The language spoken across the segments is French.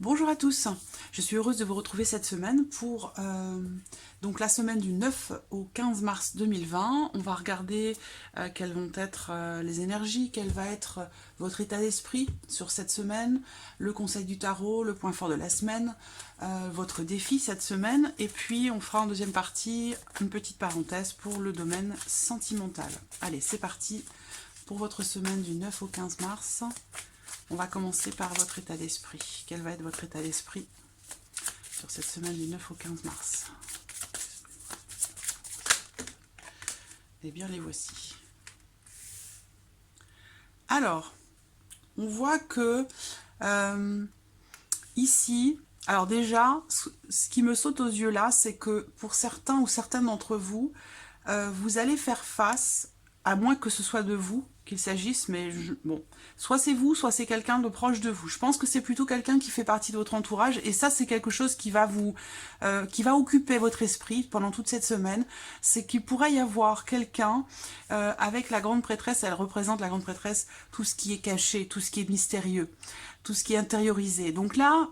Bonjour à tous, je suis heureuse de vous retrouver cette semaine pour donc la semaine du 9 au 15 mars 2020. On va regarder quelles vont être les énergies, quel va être votre état d'esprit sur cette semaine, le conseil du tarot, le point fort de la semaine, votre défi cette semaine, et puis on fera en deuxième partie une petite parenthèse pour le domaine sentimental. Allez, c'est parti pour votre semaine du 9 au 15 mars. On va commencer par votre état d'esprit. Quel va être votre état d'esprit sur cette semaine du 9 au 15 mars? Eh bien, les voici. Alors, on voit que ici, alors déjà, ce qui me saute aux yeux là, c'est que pour certains ou certaines d'entre vous, vous allez faire face, à moins que ce soit de vous qu'il s'agisse, mais bon, soit c'est vous, soit c'est quelqu'un de proche de vous. Je pense que c'est plutôt quelqu'un qui fait partie de votre entourage, et ça c'est quelque chose qui va qui va occuper votre esprit pendant toute cette semaine. C'est qu'il pourrait y avoir quelqu'un avec la grande prêtresse. Elle représente, la grande prêtresse, tout ce qui est caché, tout ce qui est mystérieux, tout ce qui est intériorisé. Donc là,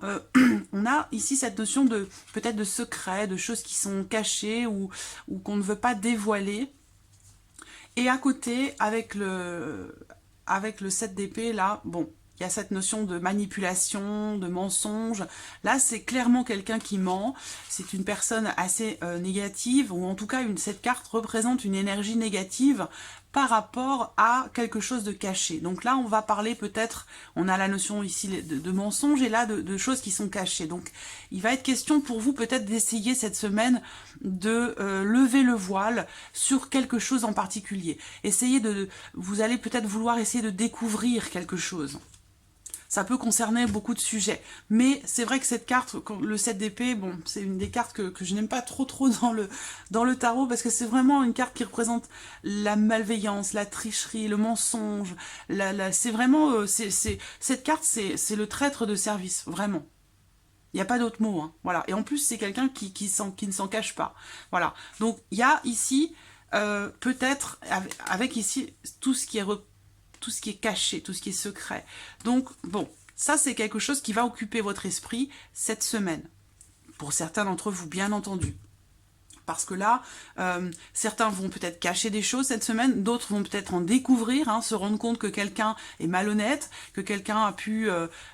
on a ici cette notion de peut-être de secret, de choses qui sont cachées ou qu'on ne veut pas dévoiler. Et à côté, avec le 7 d'épée, là, bon, il y a cette notion de manipulation, de mensonge. Là, c'est clairement quelqu'un qui ment. C'est une personne assez négative, ou en tout cas, cette carte représente une énergie négative par rapport à quelque chose de caché. Donc là, on va parler peut-être, on a la notion ici de mensonge, et là, de choses qui sont cachées. Donc, il va être question pour vous peut-être d'essayer cette semaine de lever le voile sur quelque chose en particulier. Vous allez peut-être vouloir essayer de découvrir quelque chose. Ça peut concerner beaucoup de sujets. Mais c'est vrai que cette carte, le 7 d'épée, bon, c'est une des cartes que je n'aime pas trop dans le tarot, parce que c'est vraiment une carte qui représente la malveillance, la tricherie, le mensonge. C'est vraiment... cette carte, c'est le traître de service, vraiment. Il n'y a pas d'autre mot, hein. Voilà. Et en plus, c'est quelqu'un qui ne s'en cache pas. Voilà. Donc, il y a ici, peut-être, avec ici, tout ce qui est caché, tout ce qui est secret. Donc, bon, ça c'est quelque chose qui va occuper votre esprit cette semaine. Pour certains d'entre vous, bien entendu. Parce que là, certains vont peut-être cacher des choses cette semaine, d'autres vont peut-être en découvrir, hein, se rendre compte que quelqu'un est malhonnête, que quelqu'un a pu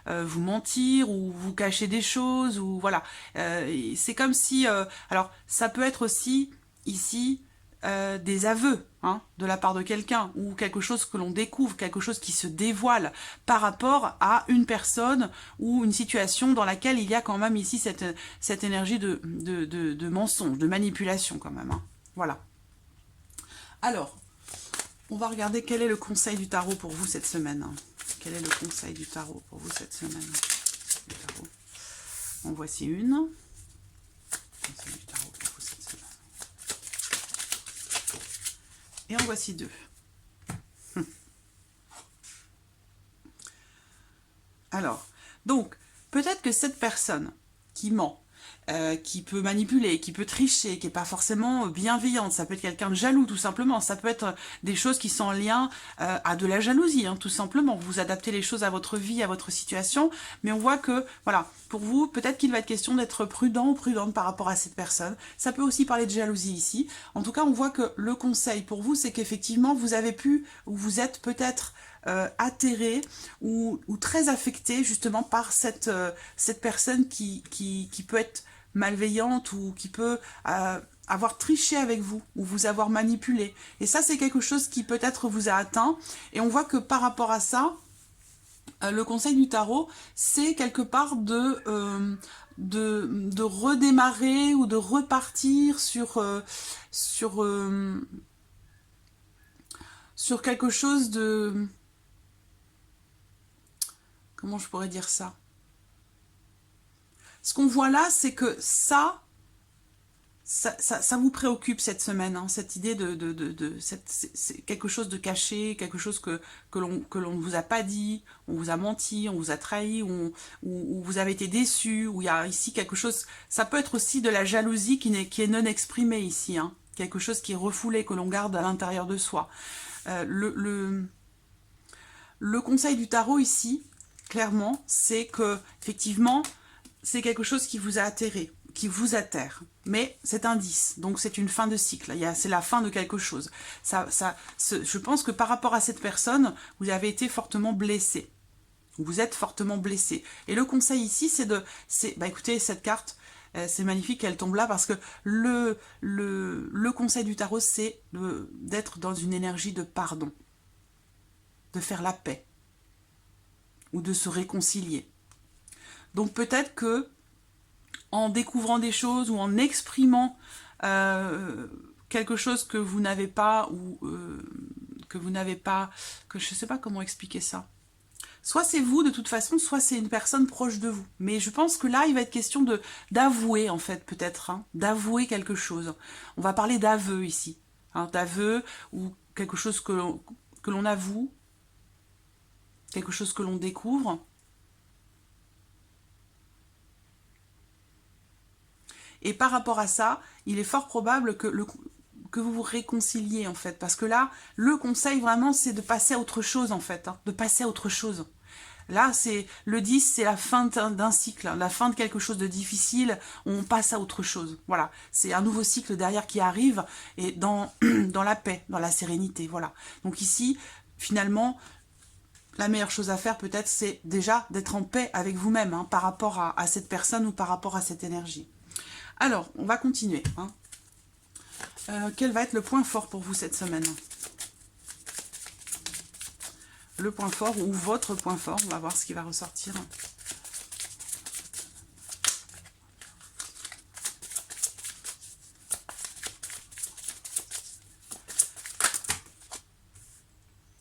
vous mentir ou vous cacher des choses, ou voilà. C'est comme si... alors, ça peut être aussi, ici, des aveux, hein, de la part de quelqu'un, ou quelque chose que l'on découvre, quelque chose qui se dévoile par rapport à une personne ou une situation dans laquelle il y a quand même ici cette énergie de mensonge, de manipulation quand même, hein. Voilà. Alors, on va regarder quel est le conseil du tarot pour vous cette semaine, hein. Quel est le conseil du tarot pour vous cette semaine? En voici une. Conseil du tarot pour vous cette semaine. Et en voici deux. Alors, donc, peut-être que cette personne qui ment, qui peut manipuler, qui peut tricher, qui n'est pas forcément bienveillante, ça peut être quelqu'un de jaloux tout simplement, ça peut être des choses qui sont en lien à de la jalousie, hein, tout simplement. Vous adaptez les choses à votre vie, à votre situation, mais on voit que, voilà, pour vous, peut-être qu'il va être question d'être prudent ou prudente par rapport à cette personne. Ça peut aussi parler de jalousie ici. En tout cas, on voit que le conseil pour vous, c'est qu'effectivement, vous avez pu, ou vous êtes peut-être atterré ou très affecté justement par cette personne qui peut être malveillante, ou qui peut avoir triché avec vous, ou vous avoir manipulé. Et ça, c'est quelque chose qui peut-être vous a atteint. Et on voit que par rapport à ça, le conseil du tarot, c'est quelque part de redémarrer ou de repartir sur quelque chose de... Comment je pourrais dire ça? Ce qu'on voit là, c'est que ça vous préoccupe cette semaine, hein, cette idée c'est quelque chose de caché, quelque chose que l'on ne vous a pas dit, on vous a menti, on vous a trahi, ou vous avez été déçu, ou il y a ici quelque chose... Ça peut être aussi de la jalousie qui est non exprimée ici, hein, quelque chose qui est refoulé, que l'on garde à l'intérieur de soi. Le conseil du tarot ici, clairement, c'est que, effectivement, c'est quelque chose qui vous a atterré, qui vous atterre. Mais c'est un 10, donc c'est une fin de cycle. C'est la fin de quelque chose. Je pense que par rapport à cette personne, vous avez été fortement blessé. Vous êtes fortement blessé. Et le conseil ici, bah écoutez, cette carte, c'est magnifique qu'elle tombe là parce que le conseil du tarot, c'est d'être dans une énergie de pardon, de faire la paix ou de se réconcilier. Donc peut-être que en découvrant des choses ou en exprimant quelque chose que vous n'avez pas ou que je ne sais pas comment expliquer ça. Soit c'est vous de toute façon, soit c'est une personne proche de vous. Mais je pense que là, il va être question d'avouer en fait peut-être, hein, d'avouer quelque chose. On va parler d'aveu ici, hein, d'aveu ou quelque chose que l'on avoue, quelque chose que l'on découvre. Et par rapport à ça, il est fort probable que vous vous réconciliez en fait. Parce que là, le conseil vraiment, c'est de passer à autre chose en fait. Hein, de passer à autre chose. Là, le 10, c'est la fin d'un cycle, la fin de quelque chose de difficile, on passe à autre chose. Voilà, c'est un nouveau cycle derrière qui arrive, et dans la paix, dans la sérénité, voilà. Donc ici, finalement, la meilleure chose à faire peut-être, c'est déjà d'être en paix avec vous-même, hein, par rapport à cette personne ou par rapport à cette énergie. Alors, on va continuer. Hein. Quel va être le point fort pour vous cette semaine ? Le point fort ou votre point fort, on va voir ce qui va ressortir.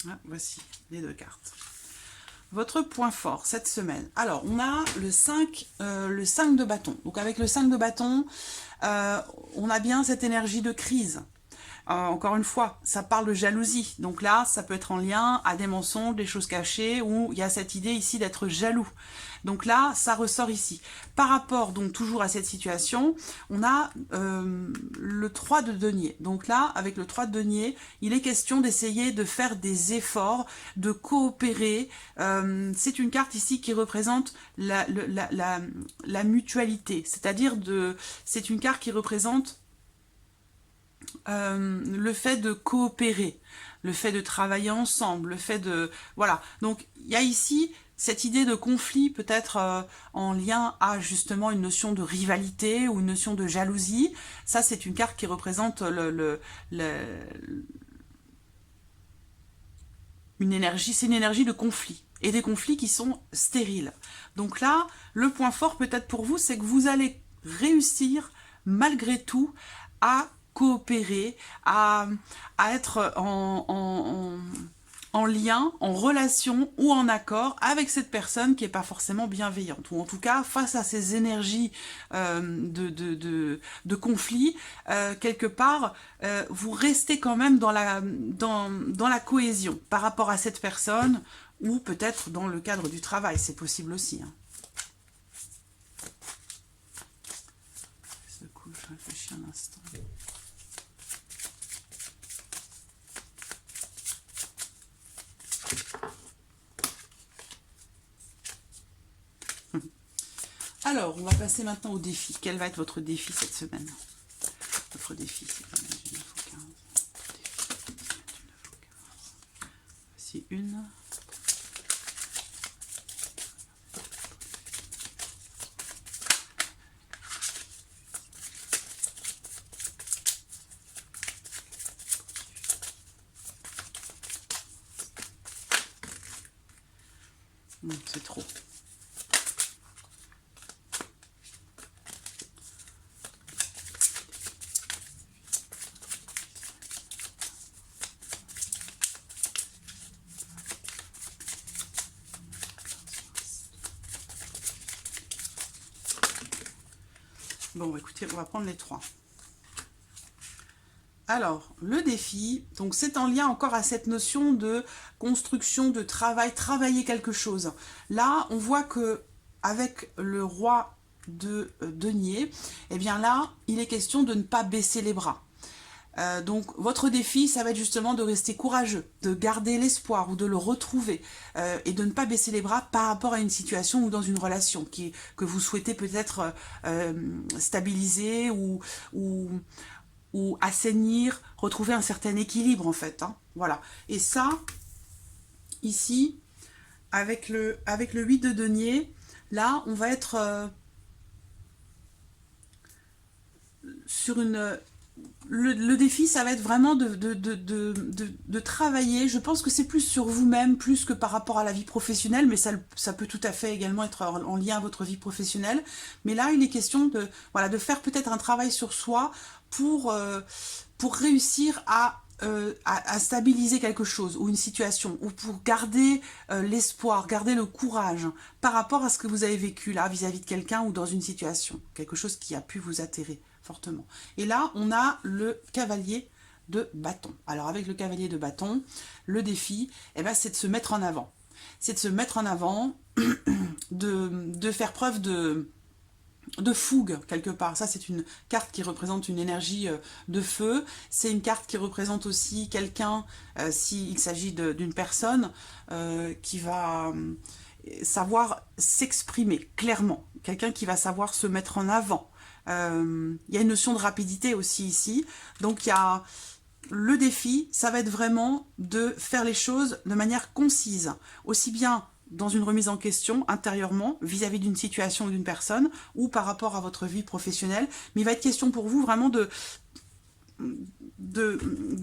Ah, voici les deux cartes. Votre point fort cette semaine. Alors, on a le 5 de bâton. Donc, avec le 5 de bâton, on a bien cette énergie de crise. Encore une fois, ça parle de jalousie. Donc là, ça peut être en lien à des mensonges, des choses cachées, où il y a cette idée ici d'être jaloux. Donc là, ça ressort ici. Par rapport, donc toujours à cette situation, on a le 3 de denier. Donc là, avec le 3 de denier, il est question d'essayer de faire des efforts, de coopérer. C'est une carte ici qui représente la mutualité. C'est-à-dire, c'est une carte qui représente le fait de coopérer, le fait de travailler ensemble, le fait de... Voilà, donc il y a ici cette idée de conflit peut-être en lien à justement une notion de rivalité ou une notion de jalousie. Ça, c'est une carte qui représente une énergie, c'est une énergie de conflit. Et des conflits qui sont stériles. Donc là, le point fort peut-être pour vous, c'est que vous allez réussir malgré tout à coopérer, à être en lien, en relation ou en accord avec cette personne qui n'est pas forcément bienveillante. Ou en tout cas, face à ces énergies de conflit, quelque part, vous restez quand même dans la cohésion par rapport à cette personne ou peut-être dans le cadre du travail, c'est possible aussi. Hein. Du coup, je réfléchis un instant. Alors, on va passer maintenant au défi. Quel va être votre défi cette semaine? Votre défi, c'est quand même du 9 au 15. Voici une. C'est trop. Bon, écoutez, on va prendre les trois. Alors, le défi, donc c'est en lien encore à cette notion de construction, de travail, travailler quelque chose. Là, on voit que avec le roi de denier, eh bien là, il est question de ne pas baisser les bras. Donc votre défi, ça va être justement de rester courageux, de garder l'espoir ou de le retrouver et de ne pas baisser les bras par rapport à une situation ou dans une relation que vous souhaitez peut-être stabiliser ou assainir, retrouver un certain équilibre en fait. Hein. Voilà. Et ça, ici, avec le 8 de denier, là, on va être sur une... Le défi, ça va être vraiment de travailler. Je pense que c'est plus sur vous-même, plus que par rapport à la vie professionnelle, mais ça peut tout à fait également être en lien à votre vie professionnelle. Mais là, il est question voilà, de faire peut-être un travail sur soi pour réussir à stabiliser quelque chose ou une situation, ou pour garder l'espoir, garder le courage par rapport à ce que vous avez vécu là vis-à-vis de quelqu'un ou dans une situation, quelque chose qui a pu vous atterrer fortement. Et là, on a le cavalier de bâton. Alors avec le cavalier de bâton, le défi, eh ben, c'est de se mettre en avant. C'est de se mettre en avant, de faire preuve de fougue quelque part. Ça, c'est une carte qui représente une énergie de feu. C'est une carte qui représente aussi quelqu'un, s'il s'agit d'une personne qui va savoir s'exprimer clairement. Quelqu'un qui va savoir se mettre en avant. Il y a une notion de rapidité aussi ici. Donc, il y a le défi, ça va être vraiment de faire les choses de manière concise. Aussi bien dans une remise en question intérieurement vis-à-vis d'une situation ou d'une personne ou par rapport à votre vie professionnelle. Mais il va être question pour vous vraiment de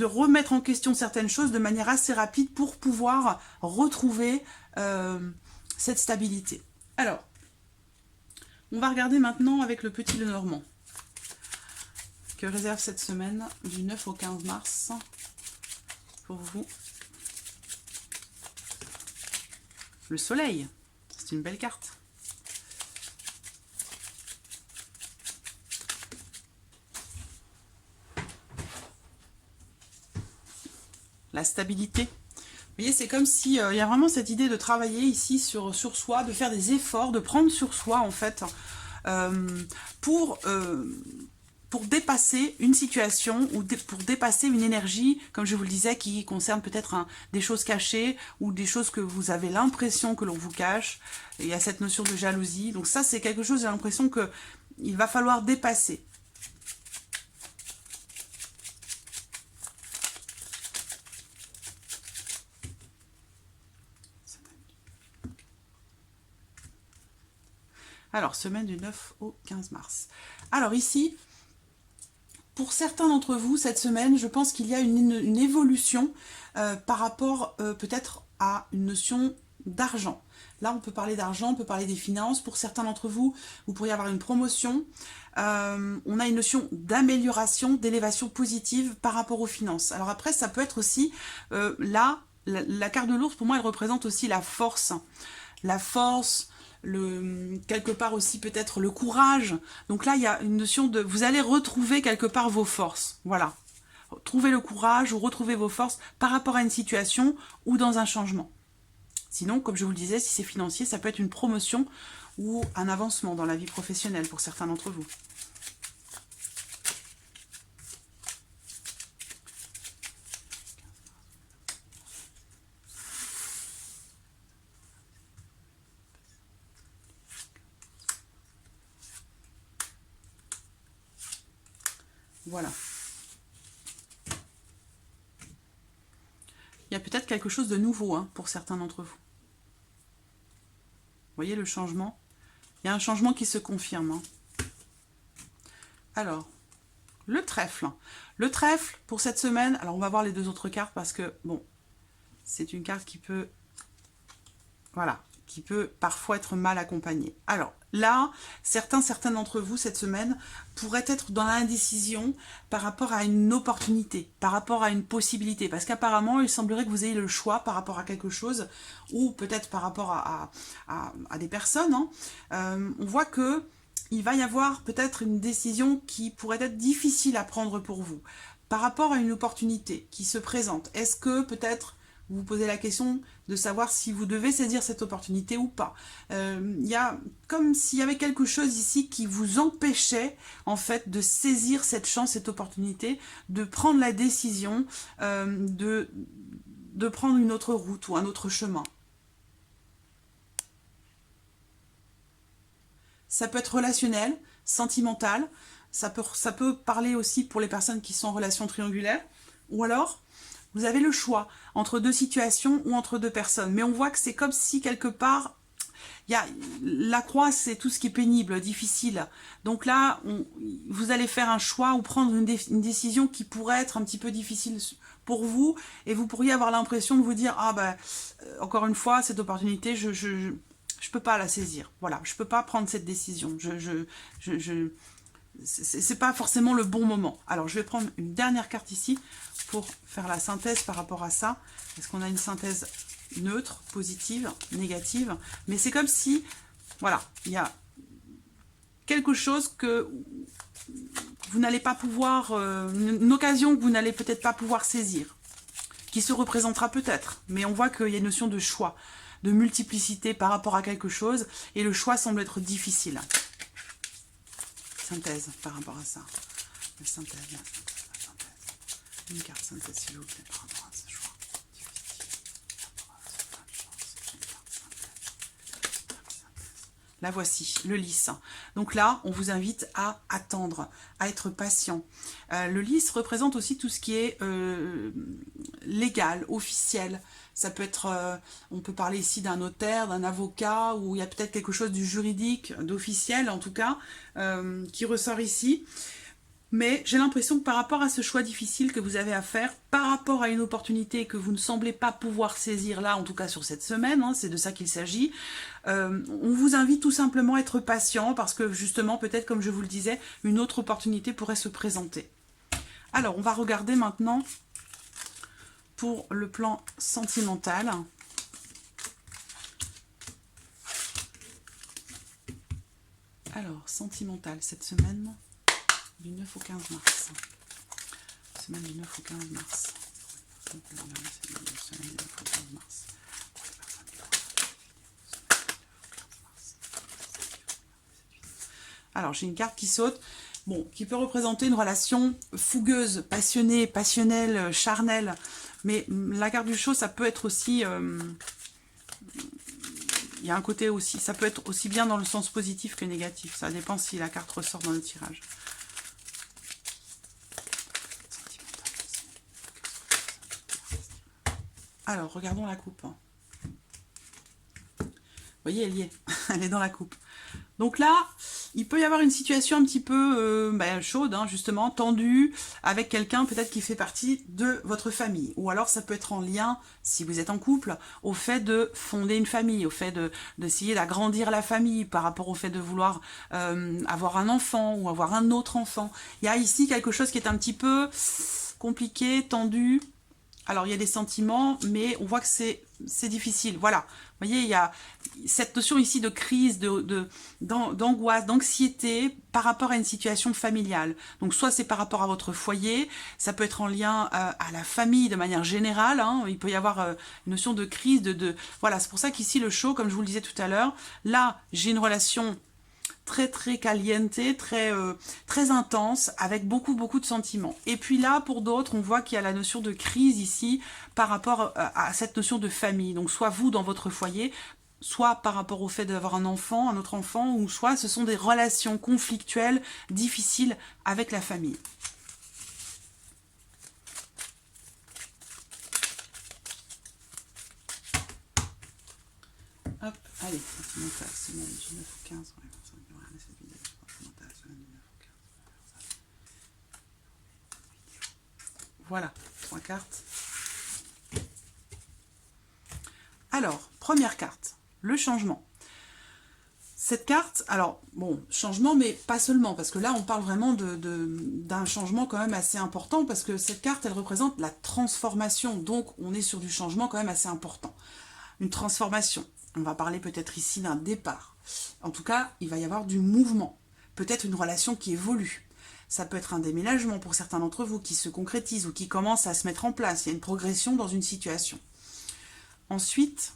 remettre en question certaines choses de manière assez rapide pour pouvoir retrouver cette stabilité. Alors, on va regarder maintenant avec le petit Lenormand que réserve cette semaine du 9 au 15 mars pour vous. Le soleil, c'est une belle carte. La stabilité. Vous voyez, c'est comme si il y a vraiment cette idée de travailler ici sur soi, de faire des efforts, de prendre sur soi en fait, pour dépasser une situation ou pour dépasser une énergie, comme je vous le disais, qui concerne peut-être des choses cachées ou des choses que vous avez l'impression que l'on vous cache. Et il y a cette notion de jalousie. Donc ça, c'est quelque chose, j'ai l'impression qu'il va falloir dépasser. Alors, semaine du 9 au 15 mars. Alors ici, pour certains d'entre vous, cette semaine, je pense qu'il y a une évolution par rapport peut-être à une notion d'argent. Là, on peut parler d'argent, on peut parler des finances. Pour certains d'entre vous, vous pourriez avoir une promotion. On a une notion d'amélioration, d'élévation positive par rapport aux finances. Alors après, ça peut être aussi, là, la carte de l'ours, pour moi, elle représente aussi la force. La force, quelque part aussi peut-être le courage. Donc là, il y a une notion de... Vous allez retrouver quelque part vos forces. Voilà. Trouvez le courage ou retrouvez vos forces par rapport à une situation ou dans un changement. Sinon, comme je vous le disais, si c'est financier, ça peut être une promotion ou un avancement dans la vie professionnelle pour certains d'entre vous. Voilà. Il y a peut-être quelque chose de nouveau hein, pour certains d'entre vous. Vous voyez le changement? Il y a un changement qui se confirme. Hein. Alors, le trèfle. Le trèfle, pour cette semaine, alors on va voir les deux autres cartes parce que, bon, c'est une carte qui peut... Voilà, qui peut parfois être mal accompagnée. Alors là, certains d'entre vous cette semaine pourraient être dans l'indécision par rapport à une opportunité, par rapport à une possibilité, parce qu'apparemment, il semblerait que vous ayez le choix par rapport à quelque chose, ou peut-être par rapport à des personnes. Hein. On voit que il va y avoir peut-être une décision qui pourrait être difficile à prendre pour vous, par rapport à une opportunité qui se présente. Est-ce que peut-être vous vous posez la question de savoir si vous devez saisir cette opportunité ou pas. Il y a comme s'il y avait quelque chose ici qui vous empêchait en fait de saisir cette chance, cette opportunité, de prendre la décision de prendre une autre route ou un autre chemin. Ça peut être relationnel, sentimental, ça peut parler aussi pour les personnes qui sont en relation triangulaire, ou alors vous avez le choix entre deux situations ou entre deux personnes. Mais on voit que c'est comme si quelque part, la croix, c'est tout ce qui est pénible, difficile. Donc là, vous allez faire un choix ou prendre une décision qui pourrait être un petit peu difficile pour vous. Et vous pourriez avoir l'impression de vous dire, ah ben, encore une fois, cette opportunité, je peux pas la saisir. Voilà, je peux pas prendre cette décision. C'est pas forcément le bon moment. Alors, je vais prendre une dernière carte ici pour faire la synthèse par rapport à ça. Est-ce qu'on a une synthèse neutre, positive, négative? Mais c'est comme si, voilà, il y a quelque chose que vous n'allez pas pouvoir, une occasion que vous n'allez peut-être pas pouvoir saisir, qui se représentera peut-être. Mais on voit qu'il y a une notion de choix, de multiplicité par rapport à quelque chose, et le choix semble être difficile. Synthèse par rapport à ça. La synthèse. Une carte synthèse, s'il vous plaît, par rapport à ce choix. La voici, le lys. Donc là, on vous invite à attendre, à être patient. Le lys représente aussi tout ce qui est légal, officiel. Ça peut être, on peut parler ici d'un notaire, d'un avocat, ou il y a peut-être quelque chose du juridique, d'officiel en tout cas, qui ressort ici. Mais j'ai l'impression que par rapport à ce choix difficile que vous avez à faire, par rapport à une opportunité que vous ne semblez pas pouvoir saisir là, en tout cas sur cette semaine, hein, c'est de ça qu'il s'agit, on vous invite tout simplement à être patient parce que justement, peut-être comme je vous le disais, une autre opportunité pourrait se présenter. Alors, on va regarder maintenant pour le plan sentimental. Alors, sentimental cette semaine. Du 9 au 15 mars. Semaine du 9 au 15 mars. Semaine du 9 au 15 mars. Alors, j'ai une carte qui saute, bon, qui peut représenter une relation fougueuse, passionnée, passionnelle, charnelle. Mais la carte du show, ça peut être aussi... il y a un côté aussi, ça peut être aussi bien dans le sens positif que négatif. Ça dépend si la carte ressort dans le tirage. Alors, regardons la coupe. Vous voyez, elle y est. Elle est dans la coupe. Donc là, il peut y avoir une situation un petit peu chaude, hein, justement, tendue, avec quelqu'un peut-être qui fait partie de votre famille. Ou alors, ça peut être en lien, si vous êtes en couple, au fait de fonder une famille, au fait d'essayer d'agrandir la famille, par rapport au fait de vouloir avoir un enfant ou avoir un autre enfant. Il y a ici quelque chose qui est un petit peu compliqué, tendu. Alors, il y a des sentiments, mais on voit que c'est difficile. Voilà. Vous voyez, il y a cette notion ici de crise, d'angoisse, d'anxiété par rapport à une situation familiale. Donc, soit c'est par rapport à votre foyer, ça peut être en lien à la famille de manière générale. Hein. Il peut y avoir une notion de crise, Voilà, c'est pour ça qu'ici, le show, comme je vous le disais tout à l'heure, là, j'ai une relation très très caliente, très intense, avec beaucoup de sentiments. Et puis là, pour d'autres, on voit qu'il y a la notion de crise ici par rapport à cette notion de famille. Donc soit vous dans votre foyer, soit par rapport au fait d'avoir un autre enfant, ou soit ce sont des relations conflictuelles, difficiles avec la famille. Hop, allez, semaine du 9 au 15, ouais. Voilà, 3 cartes. Alors, première carte, le changement. Cette carte, alors, bon, changement, mais pas seulement, parce que là, on parle vraiment d'un changement quand même assez important, parce que cette carte, elle représente la transformation, donc on est sur du changement quand même assez important. Une transformation, on va parler peut-être ici d'un départ. En tout cas, il va y avoir du mouvement, peut-être une relation qui évolue. Ça peut être un déménagement pour certains d'entre vous qui se concrétise ou qui commence à se mettre en place. Il y a une progression dans une situation. ensuite,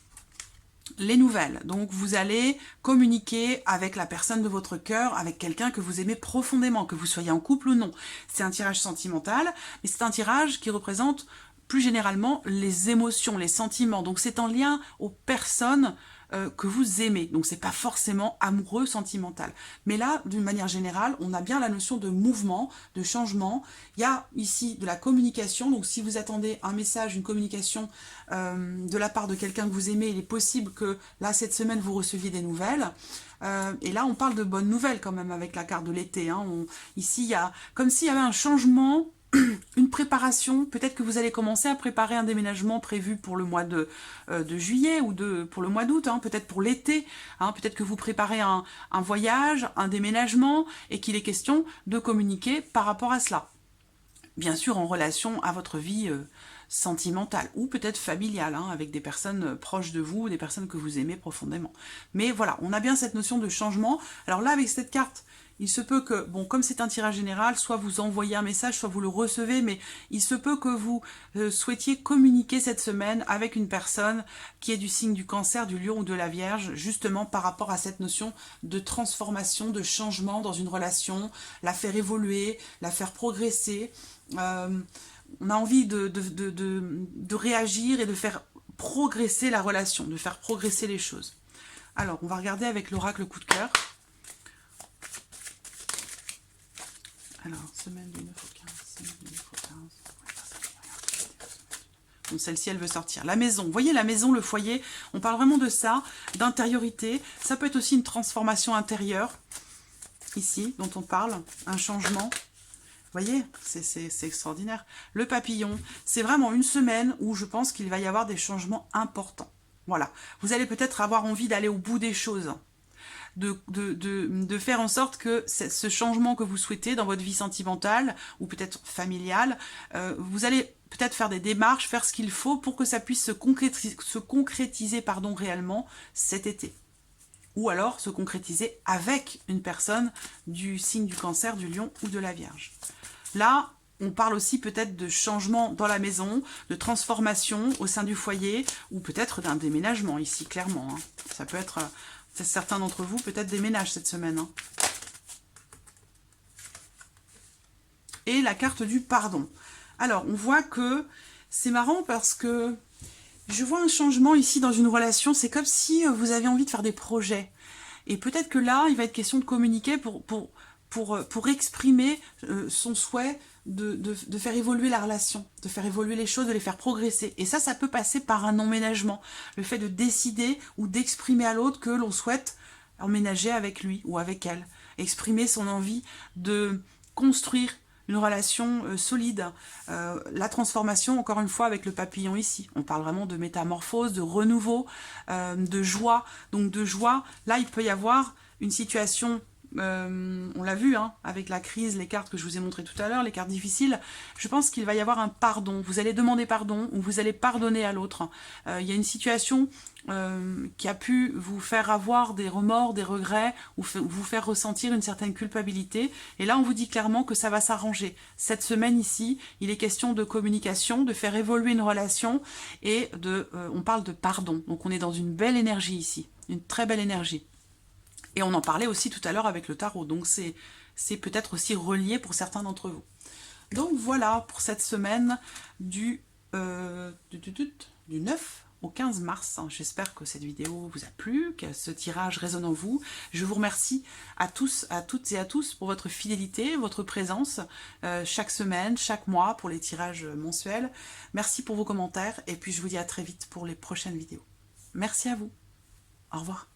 les nouvelles. Donc, vous allez communiquer avec la personne de votre cœur, avec quelqu'un que vous aimez profondément, que vous soyez en couple ou non. C'est un tirage sentimental, mais c'est un tirage qui représente plus généralement les émotions, les sentiments. Donc, c'est en lien aux personnes que vous aimez. Donc, c'est pas forcément amoureux, sentimental. Mais là, d'une manière générale, on a bien la notion de mouvement, de changement. Il y a ici de la communication. Donc, si vous attendez un message, une communication de la part de quelqu'un que vous aimez, il est possible que là, cette semaine, vous receviez des nouvelles. Et là, on parle de bonnes nouvelles quand même avec la carte de l'été. Hein. Ici, il y a comme s'il y avait un changement, une préparation. Peut-être que vous allez commencer à préparer un déménagement prévu pour le mois de juillet ou pour le mois d'août, hein, peut-être pour l'été. Hein, peut-être que vous préparez un voyage, un déménagement et qu'il est question de communiquer par rapport à cela. Bien sûr, en relation à votre vie sentimentale ou peut-être familiale, hein, avec des personnes proches de vous, des personnes que vous aimez profondément. Mais voilà, on a bien cette notion de changement. Alors là, avec cette carte, il se peut que, bon, comme c'est un tirage général, soit vous envoyez un message, soit vous le recevez, mais il se peut que vous souhaitiez communiquer cette semaine avec une personne qui est du signe du Cancer, du Lion ou de la Vierge, justement par rapport à cette notion de transformation, de changement dans une relation, la faire évoluer, la faire progresser. On a envie de réagir et de faire progresser la relation, de faire progresser les choses. Alors, on va regarder avec l'oracle coup de cœur. Alors, semaine du 9 au 15, semaine du 9 au 15. Donc celle-ci, elle veut sortir. La maison, vous voyez la maison, le foyer, on parle vraiment de ça, d'intériorité. Ça peut être aussi une transformation intérieure, ici, dont on parle, un changement. Vous voyez, c'est extraordinaire. Le papillon, c'est vraiment une semaine où je pense qu'il va y avoir des changements importants. Voilà, vous allez peut-être avoir envie d'aller au bout des choses. De faire en sorte que ce changement que vous souhaitez dans votre vie sentimentale ou peut-être familiale, vous allez peut-être faire des démarches, faire ce qu'il faut pour que ça puisse se concrétiser réellement cet été. Ou alors se concrétiser avec une personne du signe du Cancer, du Lion ou de la Vierge. Là, on parle aussi peut-être de changement dans la maison, de transformation au sein du foyer ou peut-être d'un déménagement ici, clairement. Hein. Ça peut être... certains d'entre vous, peut-être déménagent cette semaine. Hein. Et la carte du pardon. Alors, on voit que c'est marrant parce que je vois un changement ici dans une relation. C'est comme si vous avez envie de faire des projets. Et peut-être que là, il va être question de communiquer pour exprimer son souhait de faire évoluer la relation, de faire évoluer les choses, de les faire progresser. Et ça peut passer par un emménagement. Le fait de décider ou d'exprimer à l'autre que l'on souhaite emménager avec lui ou avec elle. Exprimer son envie de construire une relation solide. La transformation, encore une fois, avec le papillon ici. On parle vraiment de métamorphose, de renouveau, de joie. Donc de joie, là, il peut y avoir une situation... on l'a vu hein, avec la crise, les cartes que je vous ai montrées tout à l'heure, les cartes difficiles, je pense qu'il va y avoir un pardon. Vous allez demander pardon ou vous allez pardonner à l'autre. Il y a une situation qui a pu vous faire avoir des remords, des regrets ou vous faire ressentir une certaine culpabilité. Et là, on vous dit clairement que ça va s'arranger. Cette semaine ici, il est question de communication, de faire évoluer une relation et on parle de pardon. Donc on est dans une belle énergie ici, une très belle énergie. Et on en parlait aussi tout à l'heure avec le tarot, donc c'est peut-être aussi relié pour certains d'entre vous. Donc voilà pour cette semaine du 9 au 15 mars. J'espère que cette vidéo vous a plu, que ce tirage résonne en vous. Je vous remercie à tous, à toutes et à tous pour votre fidélité, votre présence chaque semaine, chaque mois pour les tirages mensuels. Merci pour vos commentaires et puis je vous dis à très vite pour les prochaines vidéos. Merci à vous. Au revoir.